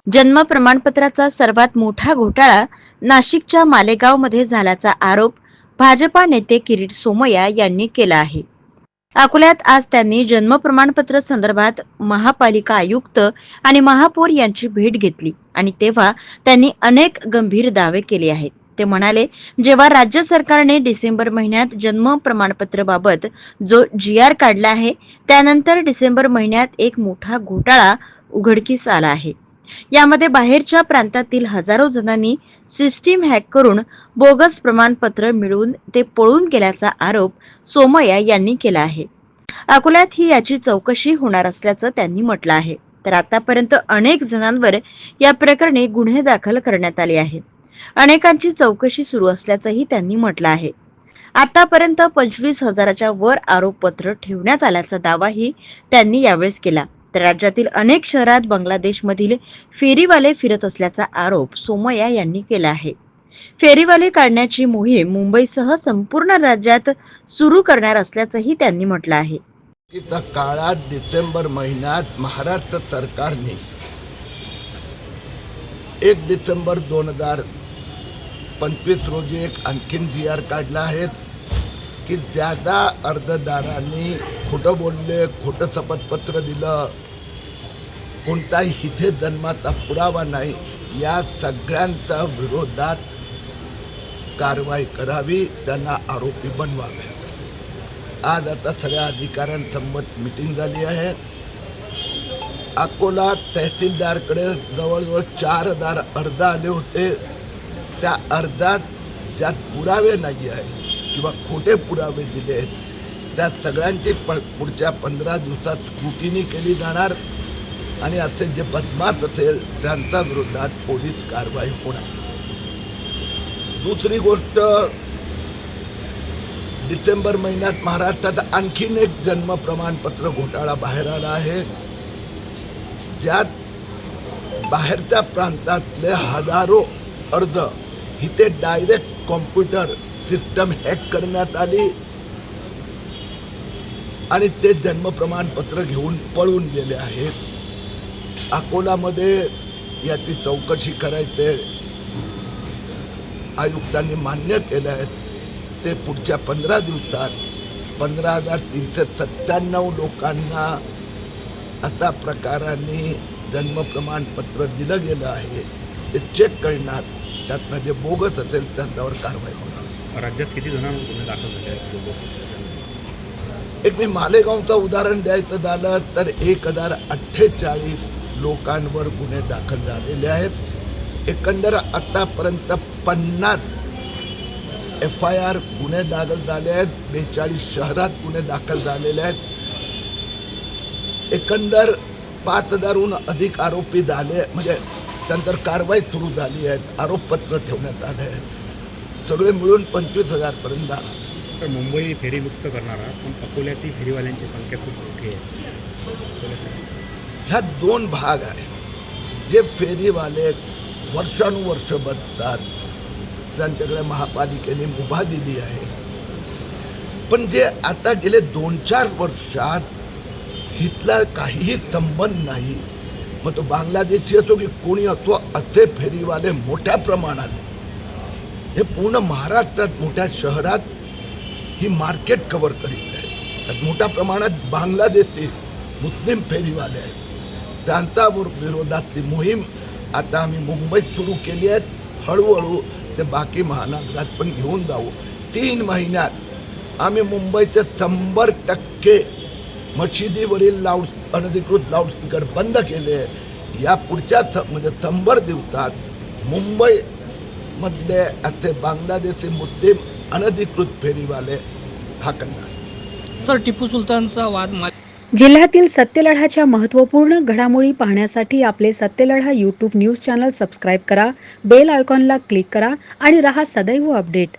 जन्म प्रमाणपत्राचा सर्वात मोठा घोटाळा नाशिकच्या मालेगावमध्ये झाल्याचा आरोप भाजपा नेते किरीट सोमय्या यांनी केला आहे. अकोल्यात आज त्यांनी जन्म प्रमाणपत्र संदर्भात महापालिका आयुक्त आणि महापौर यांची भेट घेतली आणि तेव्हा त्यांनी अनेक गंभीर दावे केले आहेत. ते म्हणाले, जेव्हा राज्य सरकारने डिसेंबर महिन्यात जन्म प्रमाणपत्राबाबत जो GR काढला आहे, त्यानंतर डिसेंबर महिन्यात एक मोठा घोटाळा उघडकीस आला आहे. यामध्ये बाहेरच्या प्रांतातील हजारो जणांनी सिस्टीम हॅक करून बोगस प्रमाणपत्र मिळवून ते पळून गेल्याचा आरोप सोमय्या यांनी केला आहे. अकोल्यात ही याची चौकशी होणार असल्याचं त्यांनी म्हटलं आहे. तर आतापर्यंत अनेक जणांवर या प्रकरणी गुन्हे दाखल करण्यात आले आहे. अनेकांची चौकशी सुरू असल्याचंही त्यांनी म्हटलं आहे. आतापर्यंत 25,000च्या वर आरोपपत्र ठेवण्यात आल्याचा दावाही त्यांनी यावेळेस केला. तर राज्यातील अनेक शहरात बांगलादेशमधील फेरीवाले फिरत असल्याचा आरोप सोमय्या यांनी केला आहे. फेरीवाले काढण्याची मोहीम मुंबईसह संपूर्ण राज्यात सुरू करणार असल्याचंही त्यांनी म्हटलं आहे. काळात डिसेंबर महिन्यात महाराष्ट्र सरकारने 1 डिसेंबर 2025 रोजी एक आणखीन GR काढला आहे की ज्यादा अर्जदारांनी खोटं बोलले, खोटं शपथपत्र दिलं, कोणताही इथे जन्माचा पुरावा नाही, या सगळ्यांच्या विरोधात कारवाई करावी, त्यांना आरोपी बनवावे. आज आता सगळ्या अधिकाऱ्यांसमवेत मीटिंग झाली आहे. अकोला तहसीलदारकडे जवळजवळ 4,000 अर्ज आले होते. त्या अर्जात ज्यात पुरावे नाही आहे किंवा खोटे पुरावे दिले आहेत, त्या सगळ्यांची पुढच्या 15 दिवसात स्क्रुटिनी केली जाणार आणि असे जे बदमाश असेल त्यांच्या विरोधात पोलीस कारवाई होणार. दुसरी गोष्ट, डिसेंबर महिन्यात महाराष्ट्रात आणखीन एक जन्म प्रमाणपत्र घोटाळा बाहेर आला आहे, ज्यात बाहेरच्या प्रांतातले हजारो अर्ज इथे डायरेक्ट कॉम्प्युटर सिस्टम हॅक करण्यात आली आणि ते जन्म प्रमाणपत्र घेऊन पळून गेले आहेत. अकोलामध्ये याची चौकशी करायचे आयुक्तांनी मान्य केले आहेत. ते पुढच्या 15 दिवसात 15,397 लोकांना अशा प्रकाराने जन्म प्रमाणपत्र दिलं गेलं आहे. ते चेक करणार, त्यातनं जे बोगस असेल त्यांच्यावर कारवाई होणार. राज्यात किती जणांवर गुन्हे दाखल झाले आहेत? एक मी मालेगावचं उदाहरण द्यायचं झालं तर 1,048 लोकांवर गुन्हे दाखल झालेले आहेत. एकंदर आतापर्यंत 50 FIR गुन्हे दाखल झाले आहेत. 42 शहरात गुन्हे दाखल झालेले आहेत. एकंदर 5,000हून अधिक आरोपी झाले, म्हणजे त्यानंतर कारवाई सुरू झाली आहे. आरोपपत्र ठेवण्यात आले आहेत. सगळे मिळून 25,000 पर्यंत जाणार. तर मुंबई फेरीमुक्त करणार आहात, पण अकोल्यातील फेरीवाल्यांची संख्या खूप मोठी आहे. ह्या 2 भाग आहेत. जे फेरीवाले वर्षानुवर्ष बसतात, त्यांच्याकडे महापालिकेने मुभा दिली आहे, पण जे आता गेले 2-4 वर्षात इथला काहीही संबंध नाही, मग तो बांगलादेशी असो की कोणी असो, असे फेरीवाले मोठ्या प्रमाणात हे पूर्ण महाराष्ट्रात मोठ्या शहरात ही मार्केट कव्हर करीत आहेत. मोठ्या प्रमाणात बांगलादेशी मुस्लिम फेरीवाले आहेत. त्यांच्या विरोधातली मोहीम आता आम्ही मुंबईत सुरू केली आहे. हळूहळू ते बाकी महानगरात पण घेऊन जाऊ. 3 महिन्यात आम्ही मुंबईचे 100% मशिदीवरील अनधिकृत लाऊडस्पीकर बंद केले. या पुढच्या म्हणजे 100 दिवसात मुंबईमधले असे बांगलादेशी मुस्लिम अनधिकृत फेरीवाले हाकलणार. सर, टिपू सुलतानचा वाद जिल्ह्यातील सत्यलढाच्या महत्त्वपूर्ण घडामोडी पाहण्यासाठी आपले Satyaladha YouTube news channel subscribe करा, बेल आयकॉनला क्लिक करा आणि रहा सदैव अपडेट.